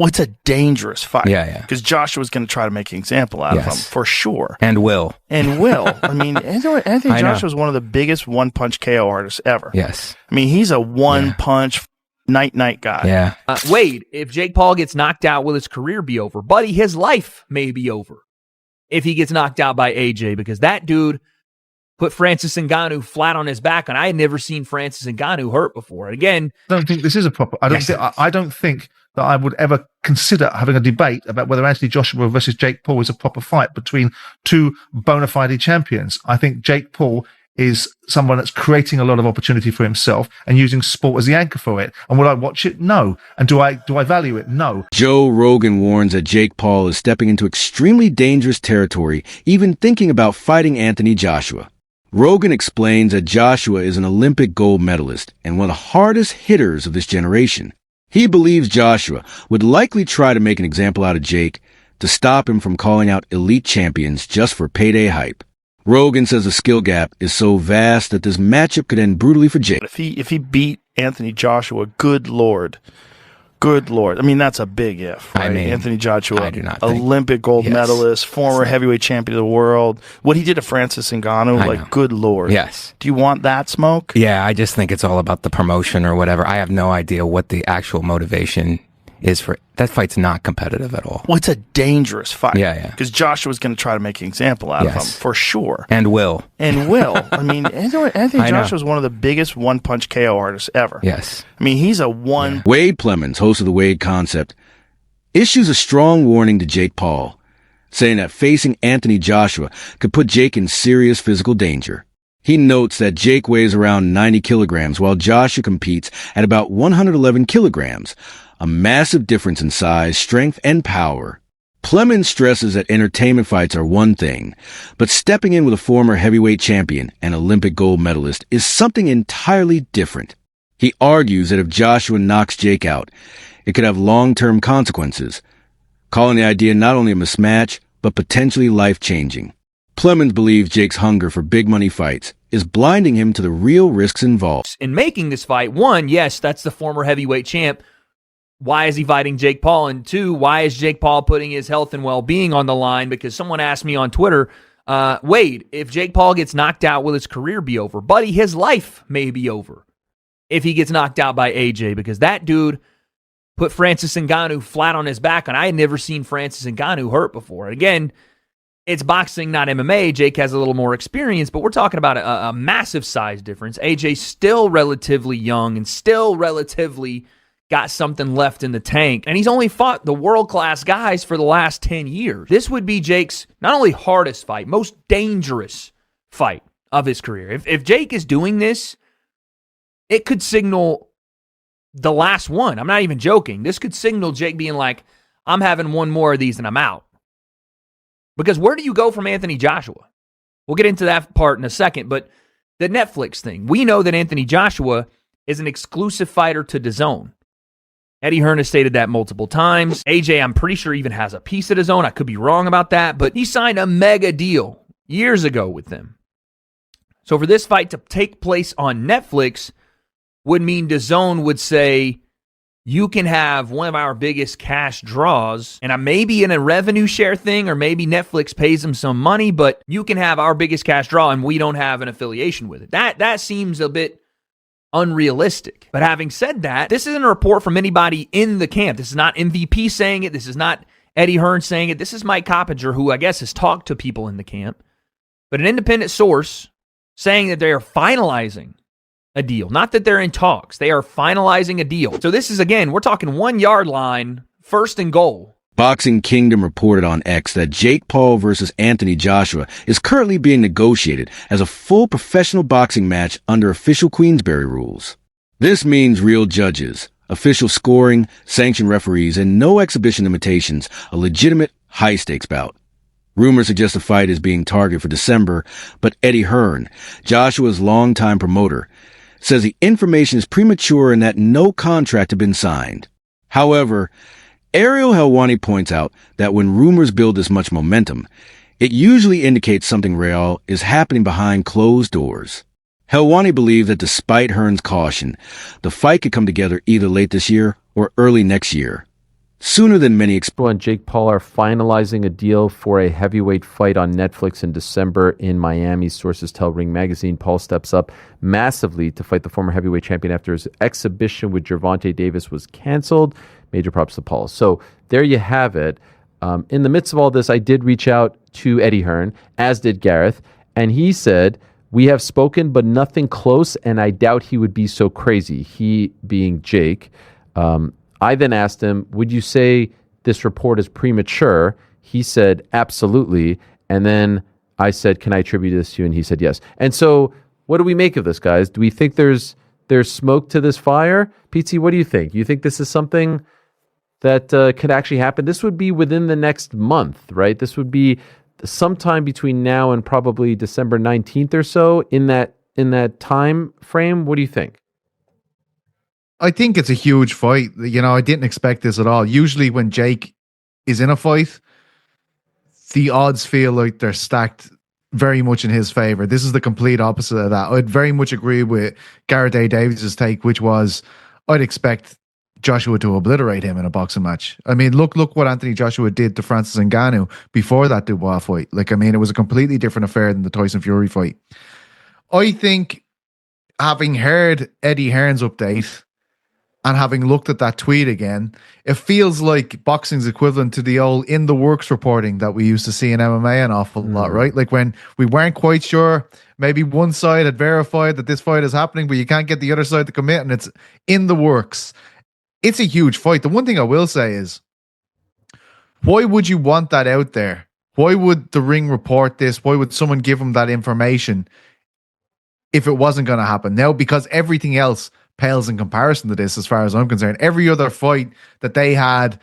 Well, it's a dangerous fight. Yeah. Because Joshua's going to try to make an example out of him, for sure. And will. I mean, Anthony Joshua is one of the biggest one-punch KO artists ever. Yes. I mean, he's a one-punch night guy. Yeah. Wade, if Jake Paul gets knocked out, will his career be over? Buddy, his life may be over if he gets knocked out by AJ, because that dude put Francis Ngannou flat on his back, and I had never seen Francis Ngannou hurt before. And again, I don't think this is a proper. I don't think that I would ever consider having a debate about whether Anthony Joshua versus Jake Paul is a proper fight between two bona fide champions. I think Jake Paul is someone that's creating a lot of opportunity for himself and using sport as the anchor for it. And would I watch it? No. And do I value it? No. Joe Rogan warns that Jake Paul is stepping into extremely dangerous territory, even thinking about fighting Anthony Joshua. Rogan explains that Joshua is an Olympic gold medalist and one of the hardest hitters of this generation. He believes Joshua would likely try to make an example out of Jake to stop him from calling out elite champions just for payday hype. Rogan says the skill gap is so vast that this matchup could end brutally for Jake. If he beat Anthony Joshua, good Lord. I mean, that's a big if, right? I mean, Anthony Joshua, I do not think. Olympic gold medalist, former heavyweight champion of the world. What he did to Francis Ngannou, good Lord. Yes. Do you want that smoke? Yeah, I just think it's all about the promotion or whatever. I have no idea what the actual motivation is for that. Fight's not competitive at all. Well, it's a dangerous fight. Yeah. Because Joshua's going to try to make an example out of him, for sure. And will. I mean, Anthony Joshua is one of the biggest one-punch KO artists ever. Yes. I mean, he's a one... Yeah. Wade Plemons, host of the Wade Concept, issues a strong warning to Jake Paul, saying that facing Anthony Joshua could put Jake in serious physical danger. He notes that Jake weighs around 90 kilograms, while Joshua competes at about 111 kilograms, a massive difference in size, strength, and power. Plemons stresses that entertainment fights are one thing, but stepping in with a former heavyweight champion and Olympic gold medalist is something entirely different. He argues that if Joshua knocks Jake out, it could have long-term consequences, calling the idea not only a mismatch, but potentially life-changing. Plemons believes Jake's hunger for big-money fights is blinding him to the real risks involved. In making this fight, one, yes, that's the former heavyweight champ. Why is he fighting Jake Paul? And two, why is Jake Paul putting his health and well-being on the line? Because someone asked me on Twitter, Wade, if Jake Paul gets knocked out, will his career be over? Buddy, his life may be over if he gets knocked out by AJ, because that dude put Francis Ngannou flat on his back, and I had never seen Francis Ngannou hurt before. And again, it's boxing, not MMA. Jake has a little more experience, but we're talking about a massive size difference. AJ's still relatively young and still relatively got something left in the tank, and he's only fought the world-class guys for the last 10 years. This would be Jake's not only hardest fight, most dangerous fight of his career. If Jake is doing this, it could signal the last one. I'm not even joking. This could signal Jake being like, I'm having one more of these and I'm out. Because where do you go from Anthony Joshua? We'll get into that part in a second, but the Netflix thing. We know that Anthony Joshua is an exclusive fighter to DAZN. Eddie Hearn has stated that multiple times. AJ, I'm pretty sure, even has a piece of DAZN. I could be wrong about that, but he signed a mega deal years ago with them. So for this fight to take place on Netflix would mean DAZN would say, you can have one of our biggest cash draws, and I may be in a revenue share thing, or maybe Netflix pays them some money, but you can have our biggest cash draw, and we don't have an affiliation with it. That seems a bit unrealistic. But having said that, this isn't a report from anybody in the camp. This is not MVP saying it. This is not Eddie Hearn saying it. This is Mike Coppinger, who I guess has talked to people in the camp, but an independent source saying that they are finalizing a deal. Not that they're in talks. They are finalizing a deal. So this is, again, we're talking 1 yard line, first and goal. Boxing Kingdom reported on X that Jake Paul versus Anthony Joshua is currently being negotiated as a full professional boxing match under official Queensberry rules. This means real judges, official scoring, sanctioned referees, and no exhibition limitations, a legitimate high-stakes bout. Rumors suggest the fight is being targeted for December, but Eddie Hearn, Joshua's longtime promoter, says the information is premature and that no contract had been signed. However, Ariel Helwani points out that when rumors build this much momentum, it usually indicates something real is happening behind closed doors. Helwani believes that despite Hearn's caution, the fight could come together either late this year or early next year. sooner than many expected. And Jake Paul are finalizing a deal for a heavyweight fight on Netflix in December in Miami. Sources tell Ring Magazine Paul steps up massively to fight the former heavyweight champion after his exhibition with Gervonta Davis was canceled. Major props to Paul. So there you have it. In the midst of all this, I did reach out to Eddie Hearn, as did Gareth, and he said, "We have spoken, but nothing close, and I doubt he would be so crazy." He being Jake. I then asked him, "Would you say this report is premature?" He said, "Absolutely." And then I said, "Can I attribute this to you?" And he said, "Yes." And so what do we make of this, guys? Do we think there's smoke to this fire? PT, what do you think? You think this is something that could actually happen? This would be within the next month, right? This would be sometime between now and probably December 19th or so, in that time frame. What do you think? I think it's a huge fight. You know, I didn't expect this at all. Usually when Jake is in a fight, the odds feel like they're stacked very much in his favor. This is the complete opposite of that. I'd very much agree with Gareth A. Davies' take, which was I'd expect Joshua to obliterate him in a boxing match. I mean, look what Anthony Joshua did to Francis Ngannou before that Dubois fight. Like, I mean, it was a completely different affair than the Tyson Fury fight. I think, having heard Eddie Hearn's update and having looked at that tweet again, it feels like boxing's equivalent to the old in the works reporting that we used to see in MMA an awful lot, right? Like when we weren't quite sure, maybe one side had verified that this fight is happening, but you can't get the other side to commit, and it's in the works. It's a huge fight. The one thing I will say is, why would you want that out there? Why would the Ring report this? Why would someone give them that information if it wasn't going to happen? Now, because everything else pales in comparison to this, as far as I'm concerned. Every other fight that they had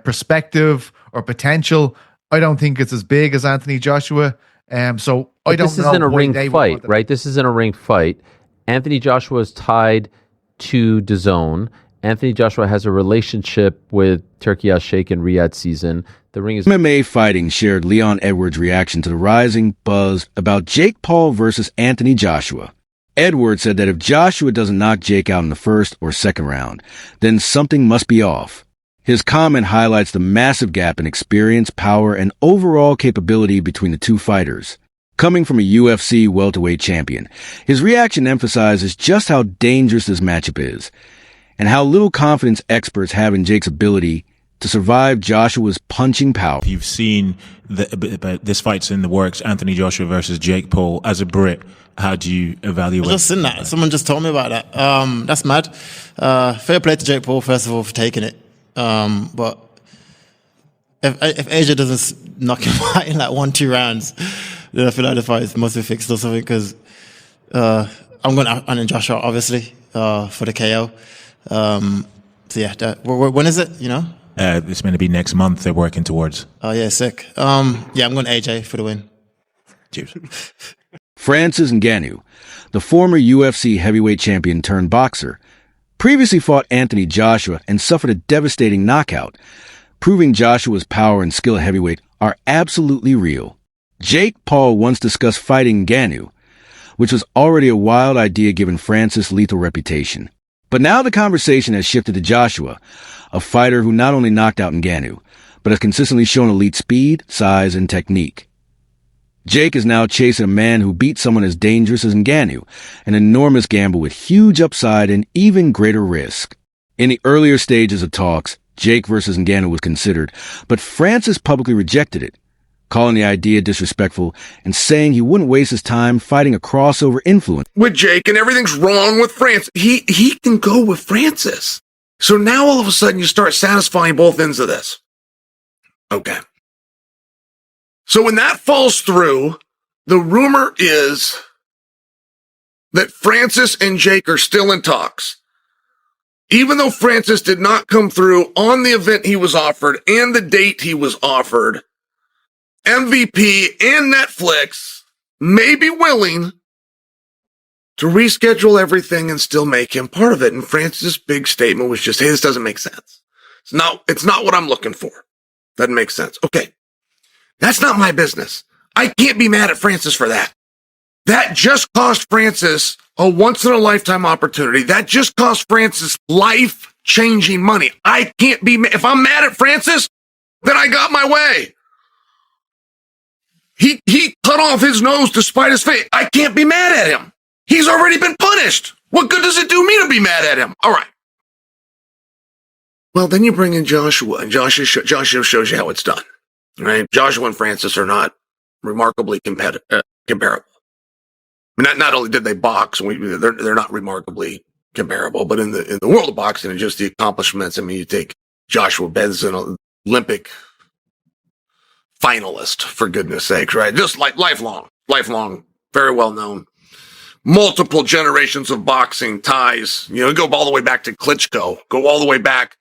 perspective or potential, I don't think it's as big as Anthony Joshua. So I don't know. This isn't a ring fight, right? This isn't a ring fight. Anthony Joshua is tied to DAZN. Anthony Joshua has a relationship with Turki Al-Sheikh in Riyadh season. The Ring is MMA Fighting shared Leon Edwards' reaction to the rising buzz about Jake Paul versus Anthony Joshua. Edwards said that if Joshua doesn't knock Jake out in the first or second round, then something must be off. His comment highlights the massive gap in experience, power, and overall capability between the two fighters. Coming from a UFC welterweight champion, his reaction emphasizes just how dangerous this matchup is, and how little confidence experts have in Jake's ability to survive Joshua's punching power. You've seen this fight's in the works, Anthony Joshua versus Jake Paul. As a Brit, how do you evaluate? I've just seen that. Someone just told me about that. That's mad. Fair play to Jake Paul, first of all, for taking it. But if AJ doesn't knock him out in like 1-2 rounds, then I feel like the fight must be fixed or something, because I'm going to Anthony Joshua, obviously, for the KO. So yeah, when is it, you know? It's going to be next month they're working towards. Oh, yeah, sick. Yeah, I'm going AJ for the win. Cheers. Francis Ngannou, the former UFC heavyweight champion turned boxer, previously fought Anthony Joshua and suffered a devastating knockout, proving Joshua's power and skill at heavyweight are absolutely real. Jake Paul once discussed fighting Ngannou, which was already a wild idea given Francis' lethal reputation. But now the conversation has shifted to Joshua, a fighter who not only knocked out Ngannou, but has consistently shown elite speed, size, and technique. Jake is now chasing a man who beat someone as dangerous as Ngannou, an enormous gamble with huge upside and even greater risk. In the earlier stages of talks, Jake versus Ngannou was considered, but Francis publicly rejected it, calling the idea disrespectful and saying he wouldn't waste his time fighting a crossover influence with Jake, and everything's wrong with Francis. He can go with Francis. So now all of a sudden you start satisfying both ends of this. Okay. So when that falls through, the rumor is that Francis and Jake are still in talks. Even though Francis did not come through on the event he was offered and the date he was offered, MVP and Netflix may be willing to reschedule everything and still make him part of it. And Francis' big statement was just, hey, this doesn't make sense. It's not what I'm looking for. Doesn't make sense. Okay. That's not my business. I can't be mad at Francis for that. That just cost Francis a once-in-a-lifetime opportunity. That just cost Francis life changing money. I can't be, if I'm mad at Francis, then I got my way. He cut off his nose to spite his face. I can't be mad at him. He's already been punished. What good does it do me to be mad at him? All right. Well, then you bring in Joshua, and Joshua shows you how it's done. Right? Joshua and Francis are not remarkably comparable. I mean, not only did they box, they're not remarkably comparable, but in the world of boxing and just the accomplishments, I mean, you take Joshua Benson, Olympic finalist, for goodness sakes, right? Just like lifelong, very well known. Multiple generations of boxing ties. You know, go all the way back to Klitschko. Go all the way back.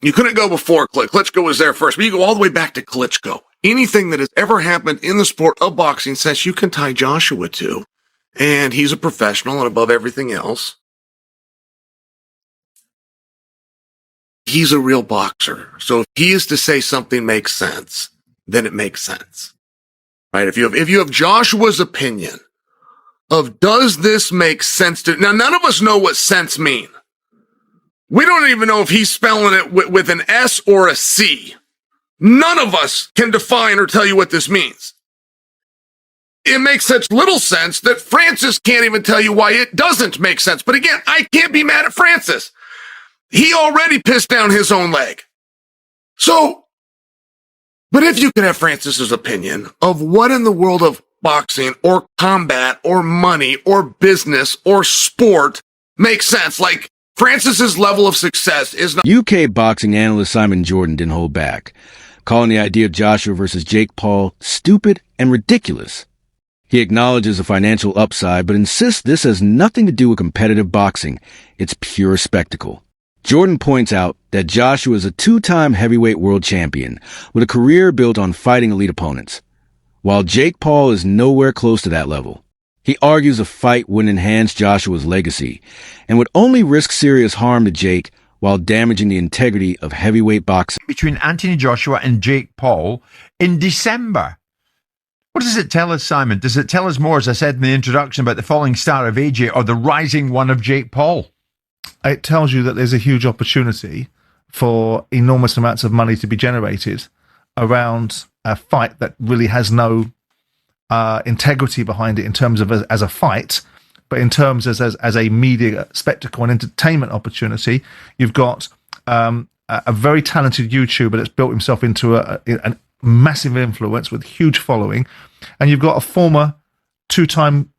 You couldn't go before Klitschko was there first, but you go all the way back to Klitschko. Anything that has ever happened in the sport of boxing says you can tie Joshua to, and he's a professional and above everything else, he's a real boxer. So if he is to say something makes sense, then it makes sense, right? If you have Joshua's opinion of does this make sense to, now none of us know what sense mean. We don't even know if he's spelling it with an S or a C. None of us can define or tell you what this means. It makes such little sense that Francis can't even tell you why it doesn't make sense. But again, I can't be mad at Francis. He already pissed down his own leg. So, but if you could have Francis's opinion of what in the world of boxing or combat or money or business or sport makes sense, like Francis's level of success is not. UK boxing analyst Simon Jordan didn't hold back, calling the idea of Joshua versus Jake Paul stupid and ridiculous. He acknowledges the financial upside, but insists this has nothing to do with competitive boxing. It's pure spectacle. Jordan points out that Joshua is a two-time heavyweight world champion with a career built on fighting elite opponents, while Jake Paul is nowhere close to that level. He argues a fight would enhance Joshua's legacy and would only risk serious harm to Jake while damaging the integrity of heavyweight boxing. Between Anthony Joshua and Jake Paul in December. What does it tell us, Simon? Does it tell us more, as I said in the introduction, about the falling star of AJ or the rising one of Jake Paul? It tells you that there's a huge opportunity for enormous amounts of money to be generated around a fight that really has no integrity behind it in terms of as a fight, but in terms as a media spectacle and entertainment opportunity. You've got a very talented YouTuber that's built himself into a massive influence with huge following, and you've got a former two-time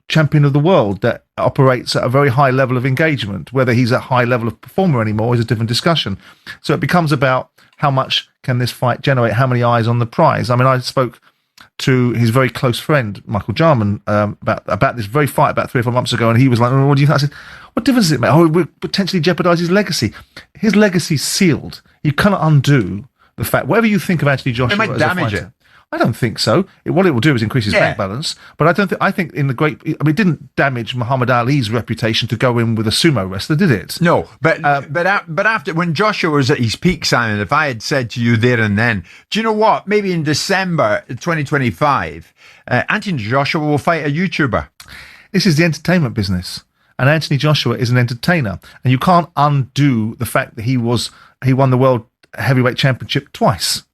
champion of the world that operates at a very high level of engagement. Whether he's a high level of performer anymore is a different discussion. So it becomes about how much can this fight generate, how many eyes on the prize. I mean, I spoke to his very close friend, Michael Jarman, about this very fight about 3 or 4 months ago, and he was like, "Oh, what do you think?" I said, "What difference does it make? Oh, it would potentially jeopardize his legacy. His legacy's sealed. You cannot undo the fact, whatever you think of Anthony Joshua, It might as damage a fighter, it. I don't think so. What it will do is increase his bank balance. But I don't think. I think it didn't damage Muhammad Ali's reputation to go in with a sumo wrestler, did it? No, but after, when Joshua was at his peak, Simon, if I had said to you there and then, do you know what? Maybe in December 2025, Anthony Joshua will fight a YouTuber. This is the entertainment business, and Anthony Joshua is an entertainer, and you can't undo the fact that he won the world heavyweight championship twice.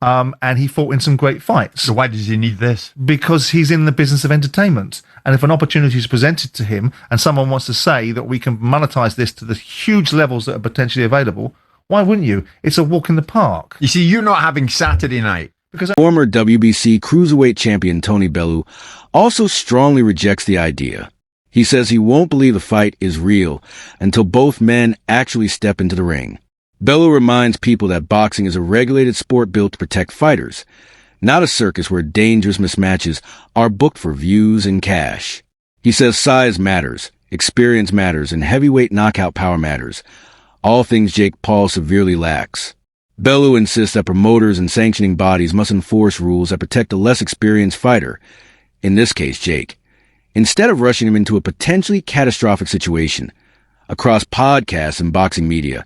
And he fought in some great fights. So why does he need this? Because he's in the business of entertainment. And if an opportunity is presented to him and someone wants to say that we can monetize this to the huge levels that are potentially available, why wouldn't you? It's a walk in the park. You see, you're not having Saturday night. Because Former WBC cruiserweight champion Tony Bellew also strongly rejects the idea. He says he won't believe the fight is real until both men actually step into the ring. Bellew reminds people that boxing is a regulated sport built to protect fighters, not a circus where dangerous mismatches are booked for views and cash. He says size matters, experience matters, and heavyweight knockout power matters, all things Jake Paul severely lacks. Bellew insists that promoters and sanctioning bodies must enforce rules that protect a less experienced fighter, in this case Jake, instead of rushing him into a potentially catastrophic situation. Across podcasts and boxing media,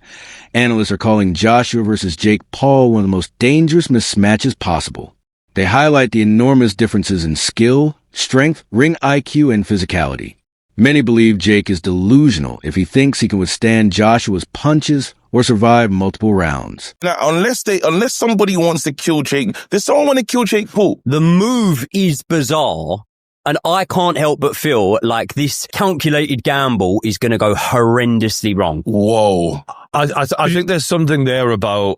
analysts are calling Joshua versus Jake Paul one of the most dangerous mismatches possible. They highlight the enormous differences in skill, strength, ring IQ, and physicality. Many believe Jake is delusional if he thinks he can withstand Joshua's punches or survive multiple rounds. Now, unless somebody wants to kill Jake, does someone want to kill Jake Paul? The move is bizarre, and I can't help but feel like this calculated gamble is going to go horrendously wrong. Whoa. I think there's something there about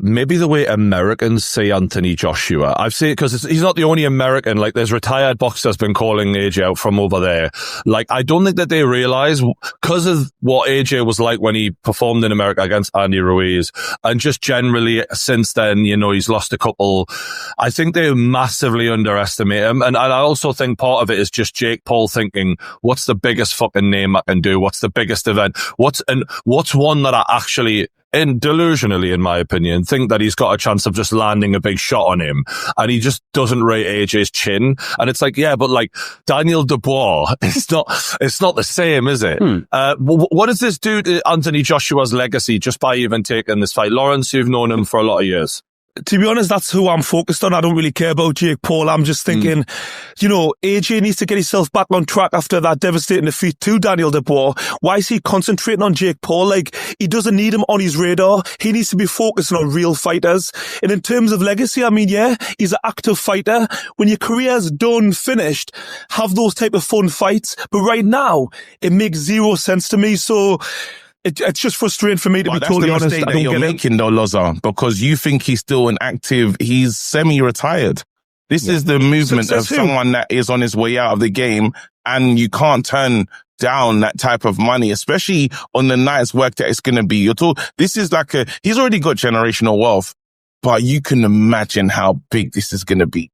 maybe the way Americans say Anthony Joshua. I've seen it because he's not the only American. Like, there's retired boxers been calling AJ out from over there. Like, I don't think that they realize, because of what AJ was like when he performed in America against Andy Ruiz, and just generally since then, you know, he's lost a couple. I think they massively underestimate him. And I also think part of it is just Jake Paul thinking, what's the biggest fucking name I can do? What's the biggest event? What's one that I actually, and delusionally, in my opinion, think that he's got a chance of just landing a big shot on him, and he just doesn't rate AJ's chin. And it's like, yeah, but like Daniel Dubois, it's not the same, is it? What does this do to Anthony Joshua's legacy just by even taking this fight? Lawrence, you've known him for a lot of years. To be honest, that's who I'm focused on. I don't really care about Jake Paul. I'm just thinking, you know, AJ needs to get himself back on track after that devastating defeat to Daniel Dubois. Why is he concentrating on Jake Paul? Like, he doesn't need him on his radar. He needs to be focusing on real fighters. And in terms of legacy, I mean, yeah, he's an active fighter. When your career's done, finished, have those type of fun fights. But right now, it makes zero sense to me. So it's just frustrating for me, to be totally honest. That's the mistake that you're making, though, Loza, because you think he's still an active, he's semi-retired. This is the movement of someone that is on his way out of the game, and you can't turn down that type of money, especially on the night's work that it's going to be. This is like he's already got generational wealth, but you can imagine how big this is going to be.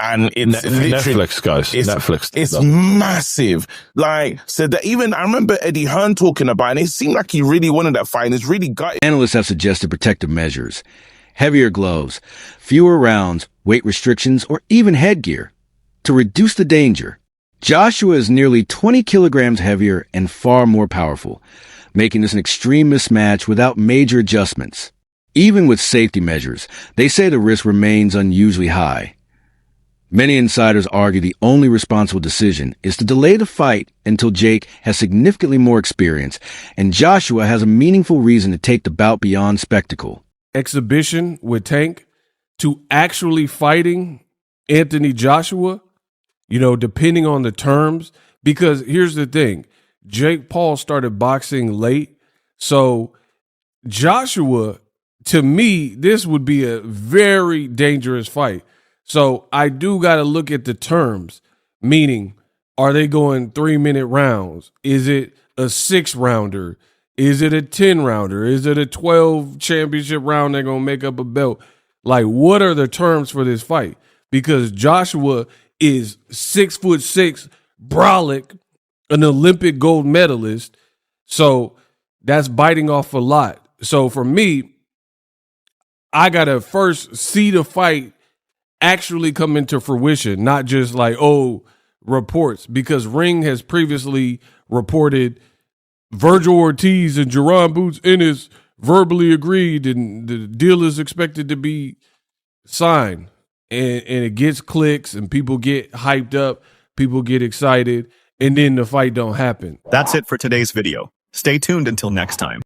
And it's Netflix, guys. It's massive. Like, so that even I remember Eddie Hearn talking about it, and it seemed like he really wanted that fight, and it's really gutted. Analysts have suggested protective measures, heavier gloves, fewer rounds, weight restrictions, or even headgear to reduce the danger. Joshua is nearly 20 kilograms heavier and far more powerful, making this an extreme mismatch without major adjustments. Even with safety measures, they say the risk remains unusually high. Many insiders argue the only responsible decision is to delay the fight until Jake has significantly more experience and Joshua has a meaningful reason to take the bout beyond spectacle. Exhibition with Tank to actually fighting Anthony Joshua, you know, depending on the terms. Because here's the thing, Jake Paul started boxing late. So Joshua, to me, this would be a very dangerous fight. So I do got to look at the terms, meaning, are they going 3-minute rounds? Is it a 6-rounder? Is it a 10-rounder? Is it a 12 championship round they're going to make up a belt? Like, what are the terms for this fight? Because Joshua is 6'6", brolic, an Olympic gold medalist. So that's biting off a lot. So for me, I got to first see the fight actually come into fruition, not just like, reports, because Ring has previously reported Virgil Ortiz and Jerron Boots Ennis verbally agreed and the deal is expected to be signed, and it gets clicks and people get hyped up, people get excited, and then the fight don't happen. That's it for today's video. Stay tuned until next time.